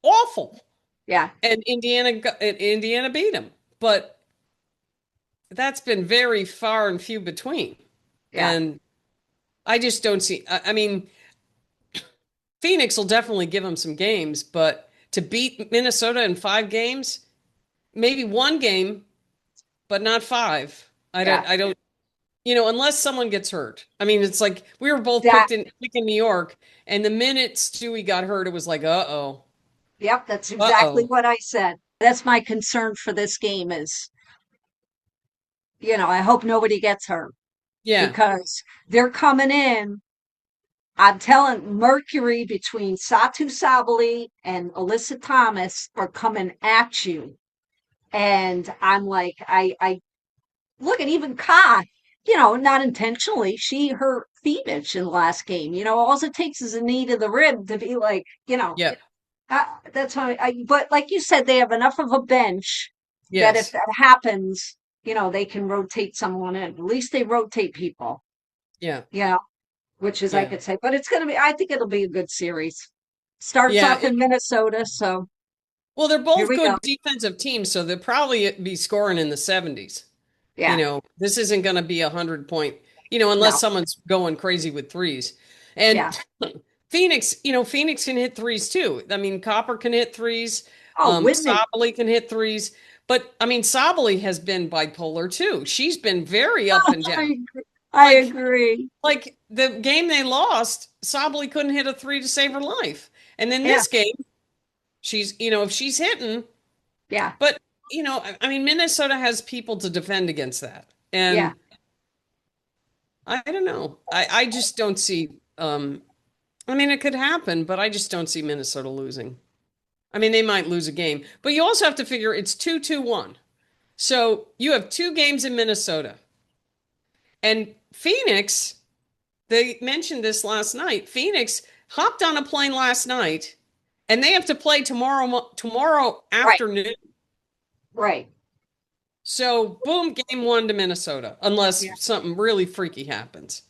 awful, yeah, and Indiana beat them. But that's been very far and few between. yeah. And I just don't see. I mean, Phoenix will definitely give them some games, but to beat Minnesota in 5 games, maybe 1 game, but not 5. Yeah. I don't, unless someone gets hurt. I mean, it's like we were both That picking New York, and the minute Stewie got hurt, it was like, uh-oh, Yep, that's exactly uh-oh. what I said. That's my concern for this game is, I hope nobody gets hurt Yeah, because they're coming in. I'm telling Mercury between Satu Sabali and Alyssa Thomas are coming at you. And I'm like, I look at even Ka, not intentionally. She hurt Phoenix in the last game. All it takes is a knee to the rib to be like, yeah, that's how but like you said, they have enough of a bench that if yes, that happens, they can rotate someone in. At least they rotate people, yeah, yeah, which is I yeah, could say, but I think it'll be a good series. Starts yeah. off in Minnesota, so Well, they're here both we go. good defensive teams, so they'll probably be scoring in the 70s. Yeah, This isn't going to be 100 point, no, unless someone's going crazy with threes. And yeah. Phoenix, Phoenix can hit threes too. I mean, Copper can hit threes. Oh, Whitney. Sabali can hit threes. But I mean, Sabali has been bipolar too. She's been very up and down. I Like, agree. like the game they lost, Sabali couldn't hit a three to save her life. And then Yeah, this game, she's, if she's hitting, yeah, but I mean, Minnesota has people to defend against that. yeah. And I don't know. I just don't see I mean it could happen, but I just don't see Minnesota losing. I mean, they might lose a game, but you also have to figure it's 2-2-1. So you have 2 games in Minnesota. And Phoenix, they mentioned this last night. Phoenix hopped on a plane last night and they have to play tomorrow Right, afternoon. right. So, boom, game 1 to Minnesota, unless Yeah, something really freaky happens.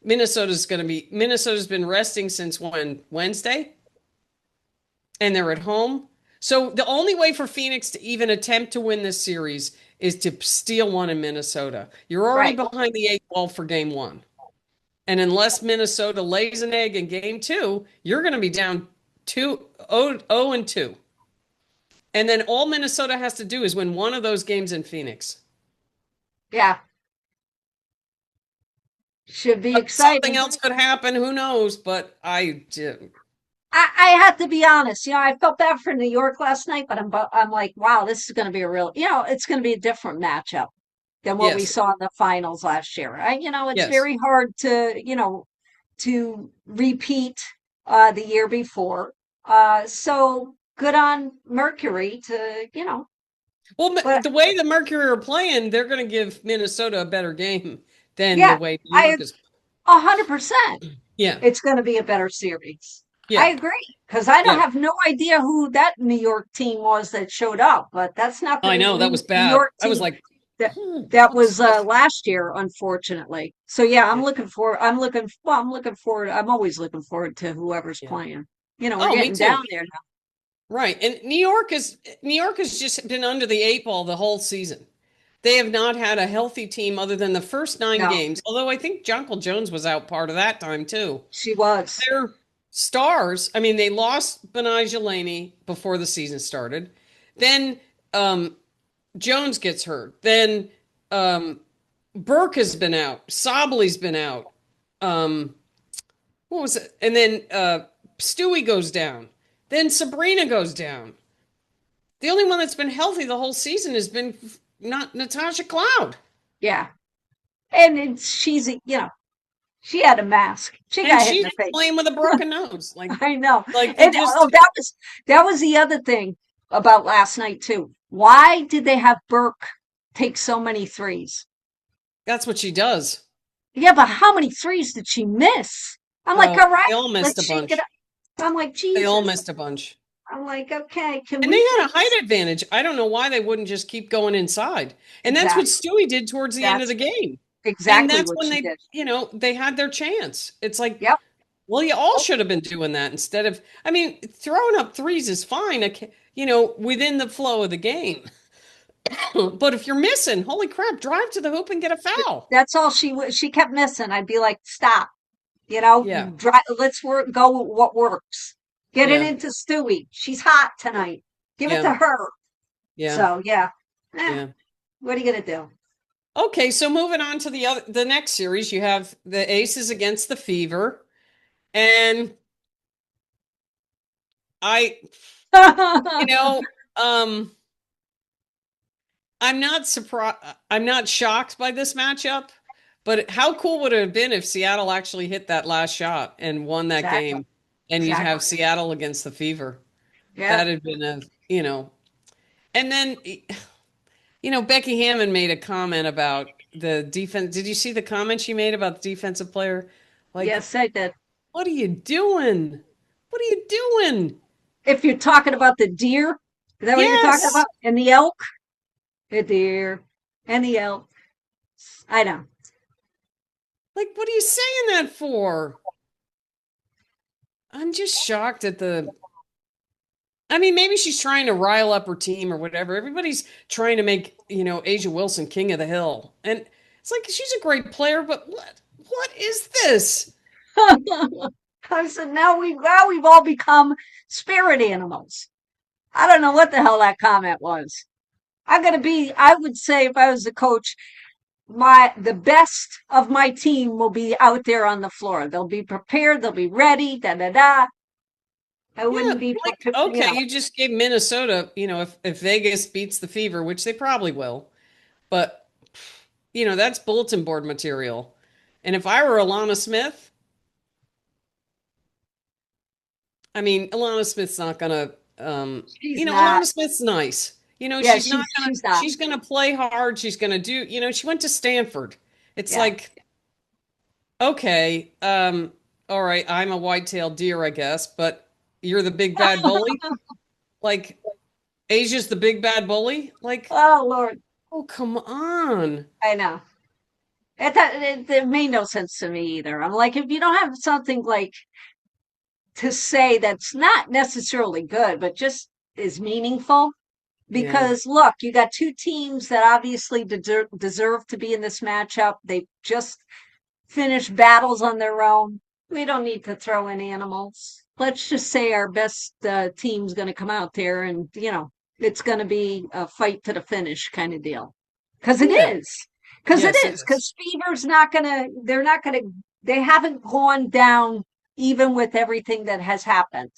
Minnesota's been resting since when? Wednesday? And they're at home. So, the only way for Phoenix to even attempt to win this series is to steal one in Minnesota. You're already right. behind the 8 ball for game 1. And unless Minnesota lays an egg in game 2, you're going to be down 0-2. And then all Minnesota has to do is win one of those games in Phoenix. Yeah, should be Something exciting. else could happen. Who knows? But I do. I have to be honest. I felt bad for New York last night, but I'm like, wow, this is going to be it's going to be a different matchup than what we Yes. saw in the finals last year. It's Yes. very hard to repeat the year before. So good on Mercury to. Well, But the way the Mercury are playing, they're going to give Minnesota a better game than the yeah, way New I York is. 100%. Yeah. It's going to be a better series. I Yeah. agree because I don't Yeah. have no idea who that New York team was that showed up, but that's not the I know that New was New bad. York I was team like, that that what's was this? last year, unfortunately. So yeah, Yeah. I'm looking forward. I'm always looking forward to whoever's Yeah. playing. We're Oh, me getting too. down there now. Right. And New York has just been under the 8 ball the whole season. They have not had a healthy team other than the first 9 games. Although I think Jonquil Jones was out part of that time too. She was. Their stars, I mean, they lost Benijah Laney before the season started. Then Jones gets hurt. Then Burke has been out. Sabali's been out. What was it? And then Stewie goes down. Then Sabrina goes down. The only one that's been healthy the whole season has been not Natasha Cloud. Yeah, and she had a mask. She And got hit in she's the face. playing with a broken nose. I know. Like they And just, that was the other thing about last night too. Why did they have Burke take so many threes? that's what she does. Yeah, but how many threes did she miss? I'm like, Oh, all right, they all missed let's a shake it bunch. up. I'm like, They all Jesus. missed a bunch. I'm like, okay, can And we they had a fix height advantage. I don't know why they wouldn't just keep going inside. And that's what exactly? Stewie did towards the end of That's the game. And exactly that's what when she they, did. they had their chance. It's like, Yep. well, you all should have been doing that instead of, I mean, throwing up threes is fine, within the flow of the game. But if you're missing, holy crap, drive to the hoop and get a foul. That's all she kept missing. I'd be like, stop, Yeah. let's go with what works. Get it Yeah. into Stewie. She's hot tonight. Give it Yeah. to her. Yeah. So yeah. Yeah. What are you gonna do? Okay, so moving on to the next series, you have the Aces against the Fever. And I, you know, um, I'm not surprised. I'm not shocked by this matchup, but how cool would it have been if Seattle actually hit that last shot and won that Exactly. game, and you'd have Exactly. Seattle against the Fever? Yeah. That had been and then, Becky Hammond made a comment about the defense. Did you see the comment she made about the defensive player? Like, Yes, I did. what are you doing? What are you doing? If you're talking about the deer, is that what you're talking Yes. about? And the elk? The deer and the elk. I know. Like, what are you saying that for? I'm just shocked at the. I mean, maybe she's trying to rile up her team or whatever. Everybody's trying to make, Asia Wilson king of the hill. And it's like she's a great player, but what is this? I said, now we've all become spirit animals. I don't know what the hell that comment was. I would say if I was the coach, the best of my team will be out there on the floor. They'll be prepared, they'll be ready, da da da. I Yeah, wouldn't be like, okay, you just gave Minnesota, if Vegas beats the Fever, which they probably will, but that's bulletin board material. And if I were Alana Smith, I mean, Alana Smith's not gonna, she's not. Alana Smith's nice. Yeah, She's not gonna, she's not. she's gonna play hard. She's gonna do, she went to Stanford. It's Yeah. like, okay, all right, I'm a white-tailed deer, I guess, but you're the big bad bully. Like, Asia's the big bad bully. Like, Oh Lord. oh, come on. I know. It made no sense to me either. I'm like, if you don't have something like to say that's not necessarily good, but just is meaningful, Yeah, because look, you got two teams that obviously deserve to be in this matchup. They just finished battles on their own. We don't need to throw in animals. Let's just say our best team's going to come out there and, it's going to be a fight to the finish kind of deal. Because it yeah, is. Because it yes, it is. is. Because they haven't gone down even with everything that has happened.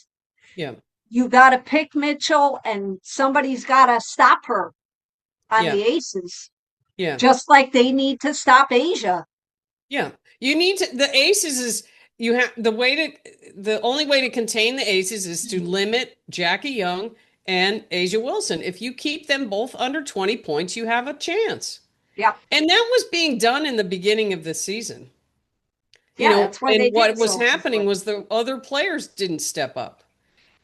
Yeah, You got to pick Mitchell and somebody's got to stop her on yeah, the aces, yeah, just like they need to stop Asia. yeah. You need to. The aces is you have the only way to contain the aces is to limit Jackie Young and Asia Wilson. If you keep them both under 20 points, you have a chance. Yep. And that was being done in the beginning of the season. Yeah, that's why they And what did was so happening quickly. was the other players didn't step up.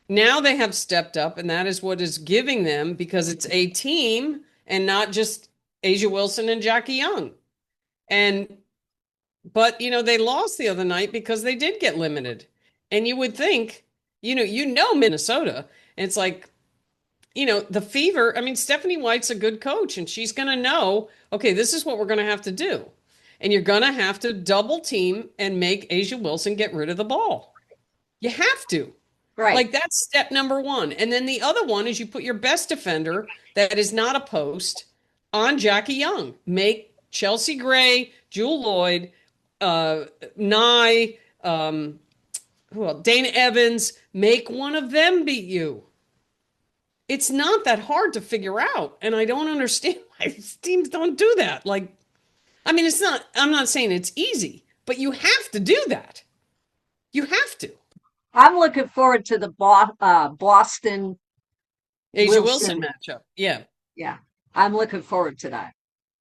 Now they have stepped up, and that is what is giving them, because it's a team and not just Asia Wilson and Jackie Young. But they lost the other night because they did get limited. And you would think, Minnesota. And it's like, the Fever. I mean, Stephanie White's a good coach, and she's going to know, okay, this is what we're going to have to do. And you're going to have to double team and make Asia Wilson get rid of the ball. You have to. Right. Like, that's step number one. And then the other one is you put your best defender that is not a post on Jackie Young. Make Chelsea Gray, Jewel Lloyd, Nye, who else? Dana Evans, make one of them beat you. It's not that hard to figure out. And I don't understand why teams don't do that. Like, I mean, I'm not saying it's easy, but you have to do that. You have to. I'm looking forward to the Boston Asia Wilson matchup. Yeah. Yeah, I'm looking forward to that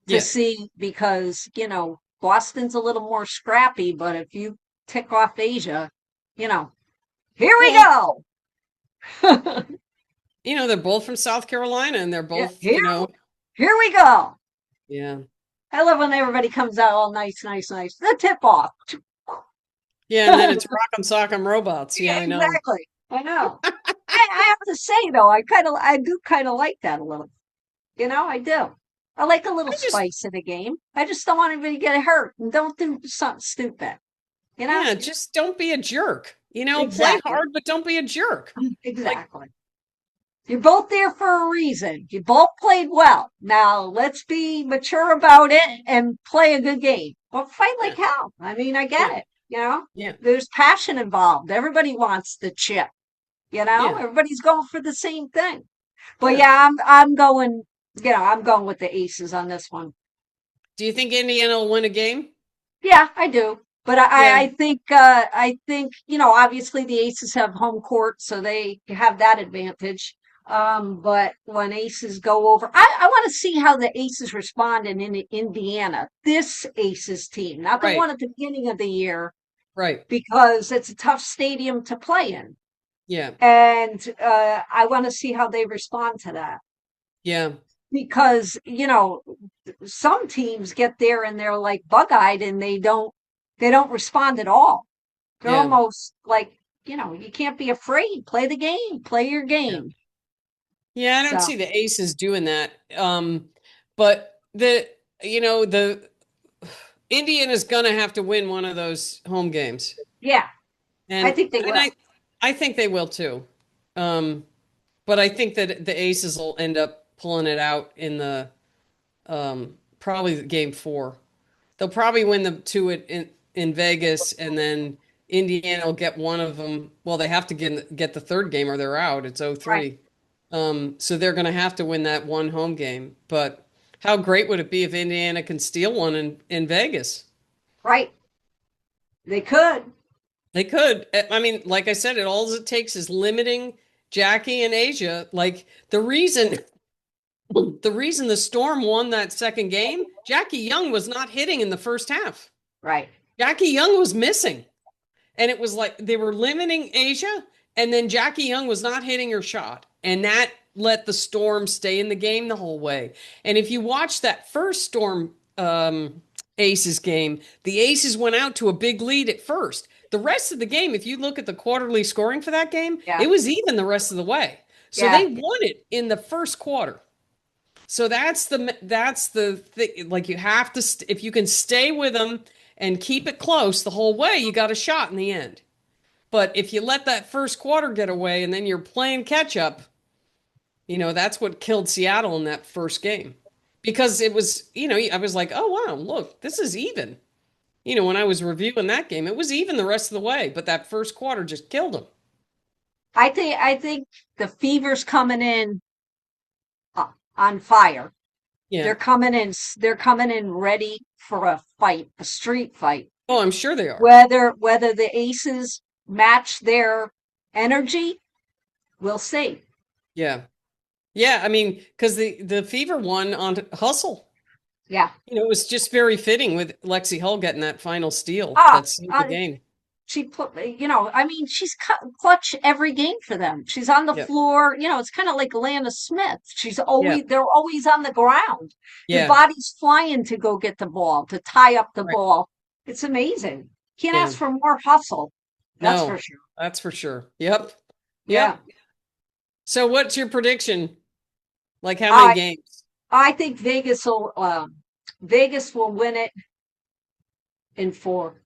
to Yeah. see, because Boston's a little more scrappy, but if you tick off Asia, here we go. You know, they're both from South Carolina and they're Yeah, both, you know, here we go. yeah. I love when everybody comes out all nice, nice, nice. The tip off. Yeah, and then it's Rock'em Sock'em Robots. Yeah, Yeah, I know. exactly. I know. I have to say though, I do kind of like that a little. I do. I like a little I just spice in the game. I just don't want anybody to get hurt and don't do something stupid. You know? Yeah, just don't be a jerk. You know, play Exactly. hard, but don't be a jerk. Like, Exactly. You're both there for a reason. You both played well. Now let's be mature about it and play a good game. But fight yeah, like hell. I mean, I yeah, get it. yeah, There's passion involved. Everybody wants the chip. yeah, Everybody's going for the same thing. But yeah. yeah, I'm going. I'm going with the Aces on this one. Do you think Indiana will win a game? Yeah, I do. But Yeah, I think, obviously the Aces have home court, so they have that advantage. But when Aces go over, I want to see how the Aces respond in Indiana. This Aces team, not the right, one at the beginning of the year, right. because it's a tough stadium to play in. Yeah, And I want to see how they respond to that. yeah, Because, some teams get there and they're like bug-eyed and they don't respond at all. They're yeah, almost like, you can't be afraid. Play the game, play your yeah. game. Yeah, I don't So, see the Aces doing that. But the Indiana's gonna have to win one of those home games. yeah, I And think they and will. I think they will too. Um, but I think that the Aces will end up pulling it out in the probably game four. They'll probably win the two in Vegas, and then Indiana will get one of them. Well, they have to get the third game or they're out. It's Right, 0-3. So they're going to have to win that one home game. But how great would it be if Indiana can steal one in Vegas? right. They could. They could. I mean, like I said, all it takes is limiting Jackie and Asia. Like the reason the Storm won that second game, Jackie Young was not hitting in the first half. Right. Jackie Young was missing. And it was like they were limiting Asia, and then Jackie Young was not hitting her shot. And that let the Storm stay in the game the whole way. And if you watch that first Storm Aces game, the Aces went out to a big lead at first. The rest of the game, if you look at the quarterly scoring for that game, Yeah. it was even the rest of the way. So Yeah. they won it in the first quarter. So that's the thing. Like you have to, if you can stay with them and keep it close the whole way, you got a shot in the end. But if you let that first quarter get away and then you're playing catch up, that's what killed Seattle in that first game. Because it was, I was like, oh wow, look, this is even. When I was reviewing that game, it was even the rest of the way, but that first quarter just killed them. I think the Fever's coming in on fire. Yeah. They're coming in ready for a fight, a street fight. Oh, I'm sure they are. Whether the Aces match their energy, we'll see. Yeah. Yeah, I mean, because the Fever won on Hustle. Yeah. It was just very fitting with Lexi Hull getting that final steal Ah, that sealed the game. she put, I mean, she's clutch every game for them. She's on the Yep. floor. It's kind of like Lana Smith. Yeah. They're always on the ground. Their Yeah. body's flying to go get the ball, to tie up the Right. ball. It's amazing. Can't Yeah. ask for more hustle. That's for No, sure. that's for sure. Yep. Yeah. Yep. So what's your prediction? Like how many I games? I think Vegas will win it in four.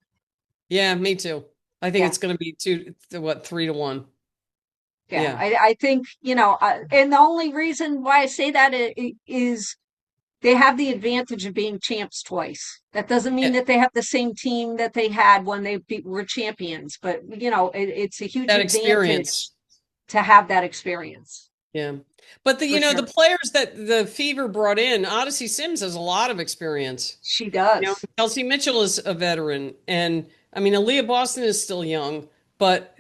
Yeah, me too. I think Yeah. it's going to be 3-1. Yeah, Yeah. I think, and the only reason why I say that is they have the advantage of being champs twice. That doesn't mean Yeah. that they have the same team that they had when they were champions, but it's a huge That advantage experience. to have that experience. Yeah. But For the sure. players that the Fever brought in, Odyssey Sims has a lot of experience. She does. Kelsey Mitchell is a veteran, and I mean, Aaliyah Boston is still young, but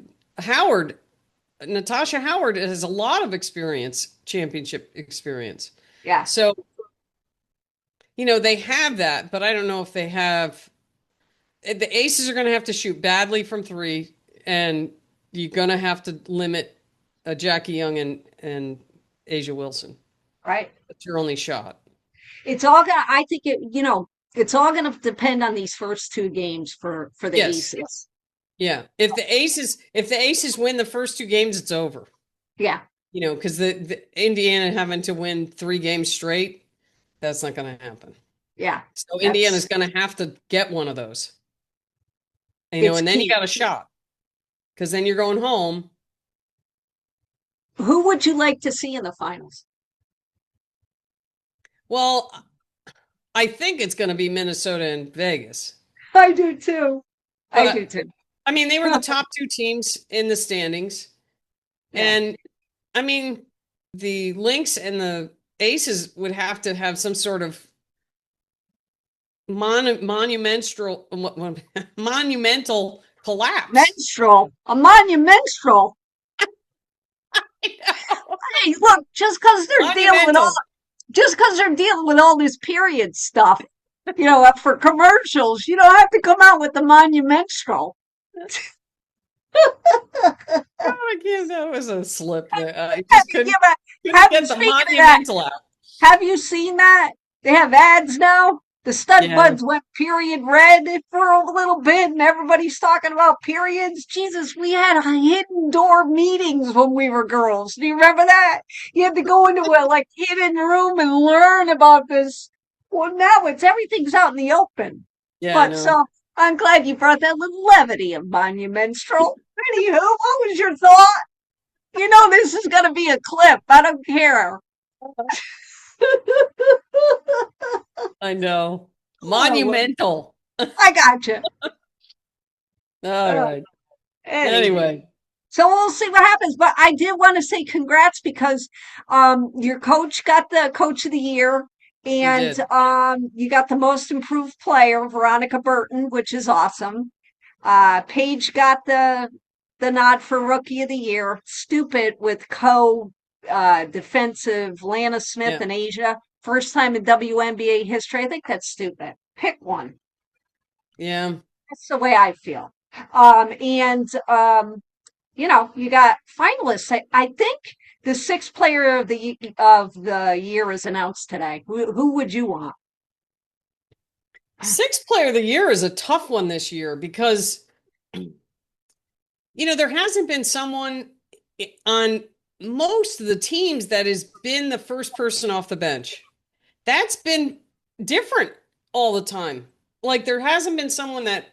Natasha Howard has a lot of experience, championship experience. Yeah. So, they have that, but I don't know if they have. The Aces are going to have to shoot badly from three, and you're going to have to limit Jackie Young and Asia Wilson. right? That's your only shot. It's all gonna, I think it's all gonna depend on these first two games for the Yes. Aces. Yeah. If the Aces win the first two games, it's over. Yeah, Because the Indiana having to win 3 games straight, that's not going to happen. yeah. So That's- Indiana's going to have to get one of those. It's And then key. you got a shot. Because then you're going home. Who would you like to see in the finals? Well, I think it's going to be Minnesota and Vegas. I do too. I But, do too. I mean, they were the top 2 teams in the standings. Yeah. And I mean, the Lynx and the Aces would have to have some sort of monumental collapse. Menstrual, a monumental. Hey, look, just because they're Monumental. dealing with all this period stuff, for commercials, you don't have to come out with the monumental. Oh, I can't. That was a slip there. I just couldn't Have get you the speaking of that, monumental out. have you seen that? They have ads now. The stud Yeah. buds went period red for a little bit, and everybody's talking about periods. Jesus, we had hidden door meetings when we were girls. Do you remember that? You had to go into a hidden room and learn about this. Well, now everything's out in the open. Yeah, I But know. so I'm glad you brought that little levity of monumental. Anywho, what was your thought? This is going to be a clip. I don't care. I know. Monumental. I got you. All right. Anyway. So we'll see what happens. But I did want to say congrats because your coach got the coach of the year, and you got the most improved player, Veronica Burton, which is awesome. Paige got the nod for rookie of the year. Stupid with defensive Lana Smith Yeah. and Asia. First time in WNBA history. I think that's stupid. Pick one. Yeah. That's the way I feel. You got finalists. I think the sixth player of the year is announced today. Who would you want? Sixth player of the year is a tough one this year because, there hasn't been someone on most of the teams that has been the first person off the bench. That's been different all the time. Like there hasn't been someone that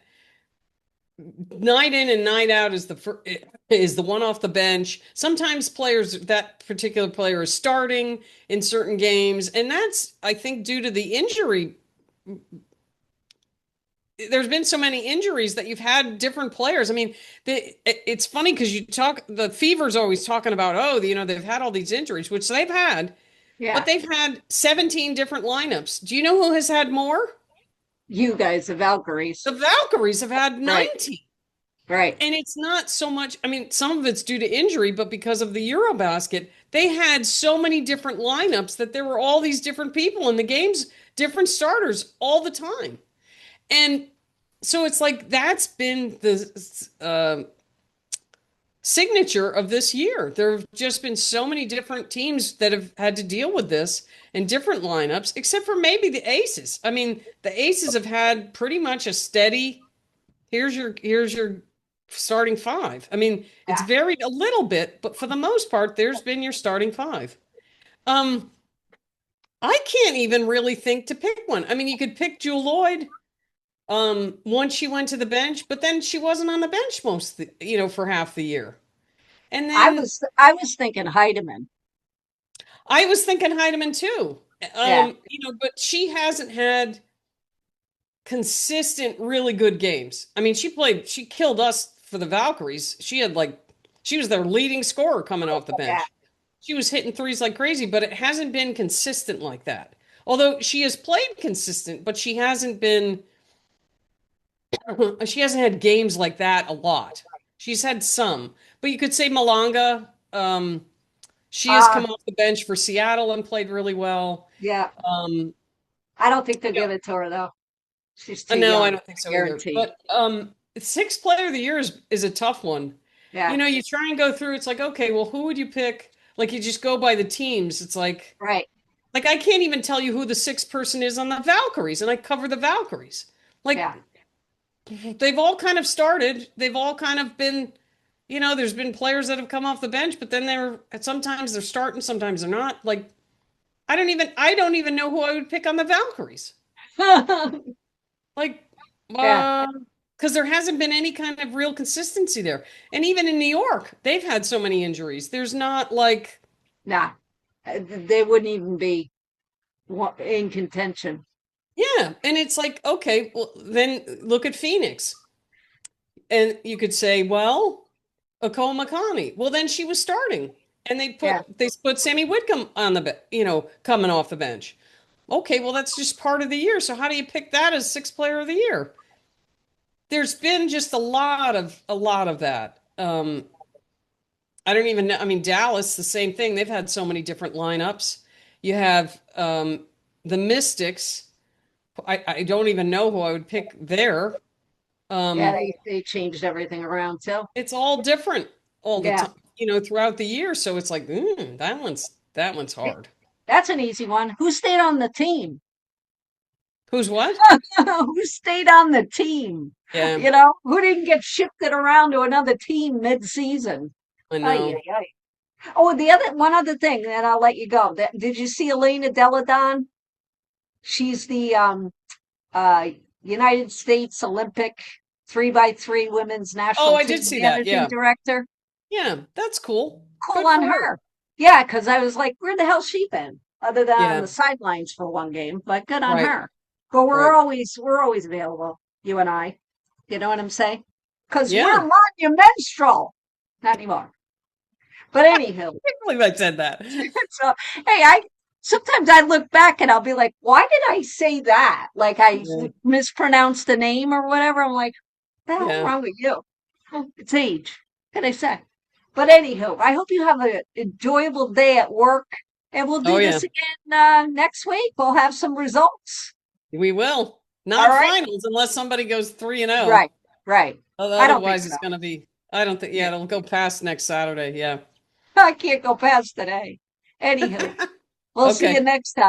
night in and night out is the one off the bench. Sometimes that particular player is starting in certain games, and that's I think due to the injury. There's been so many injuries that you've had different players. I mean, it's funny because the Fever's always talking about, they've had all these injuries, which they've had, but they've had 17 different lineups. Do you know who has had more? You guys, the Valkyries. The Valkyries have had 19. Right. And it's not so much, I mean, some of it's due to injury, but because of the Eurobasket, they had so many different lineups that there were all these different people in the games, different starters all the time. And so it's like that's been the signature of this year. There have just been so many different teams that have had to deal with this in different lineups, except for maybe the Aces. I mean, the Aces have had pretty much a steady, here's your starting five. I mean, it's varied a little bit, but for the most part, there's been your starting five. I can't even really think to pick one. I mean, you could pick Jewel Lloyd. Once she went to the bench, but then she wasn't on the bench for half the year. And then I was thinking Heidemann. I was thinking Heidemann too. But she hasn't had consistent, really good games. I mean, she killed us for the Valkyries. She was their leading scorer coming off the bench. Yeah. She was hitting threes like crazy, but it hasn't been consistent like that. Although she has played consistent, but she hasn't had games like that a lot. She's had some, but you could say Malanga. She has come off the bench for Seattle and played really well. Yeah. I don't think they'll give it to her though. She's too No, young. I don't think so either. But sixth player of the year is a tough one. Yeah. You know, you try and go through, it's like, okay, well, who would you pick? Like you just go by the teams. It's Right. like I can't even tell you who the sixth person is on the Valkyries, and I cover the Valkyries. Like Yeah. they've all kind of started, they've all kind of been, you know, there's been players that have come off the bench, but then sometimes they're starting, sometimes they're not. Like I don't even know who I would pick on the Valkyries. Like, Yeah. because there hasn't been any kind of real consistency there. And even in New York, they've had so many injuries. There's not like, Nah. They wouldn't even be in contention. yeah. And it's like, okay, well, then look at Phoenix. And you could say, well, Akol Makani. Well, then she was starting. And Yeah. they put Sammy Whitcomb on coming off the bench. Okay, well, that's just part of the year. So how do you pick that as sixth player of the year? There's been just a lot of that. I don't even know. I mean, Dallas, the same thing. They've had so many different lineups. You have the Mystics. I don't even know who I would pick there. Yeah, Um, they changed everything around too. it's all different all the Yeah. time, throughout the year. So it's like, that one's hard. That's an easy one. Who stayed on the team? Who's what? Who stayed on the team? Yeah, Who didn't get shifted around to another team mid-season? I Ay, know. ay, ay. Oh, one other thing, then I'll let you go. Did you see Elena Deladon? She's the uh, United States Olympic 3x3 women's Oh, national I did team see that. managing Yeah, director. yeah, that's cool. Cool Good on for her. her. Yeah, because I was like, where the hell's she been? Other than on Yeah, the sidelines for one game, but good on right, her. But we're right. always available, you and I. You know what I'm saying? Because Yeah, we're monumental. Not anymore. But anywho, I can't believe I said that. so hey, I sometimes I look back and I'll be like, why did I say that? Like I Yeah, mispronounced the name or whatever. I'm like, what the hell's yeah. wrong with you? Oh, it's age. What can I say? But anywho, I hope you have an enjoyable day at work. And we'll Oh do yeah, this again next week. We'll have some results. we will. All Not right. finals unless somebody goes 3-0. Right. Right. I don't think Otherwise, it's so. going to be. I don't think. Yeah, Yeah. it'll go past next Saturday. Yeah. I can't go past today. Anywho, we'll see you Okay. next time.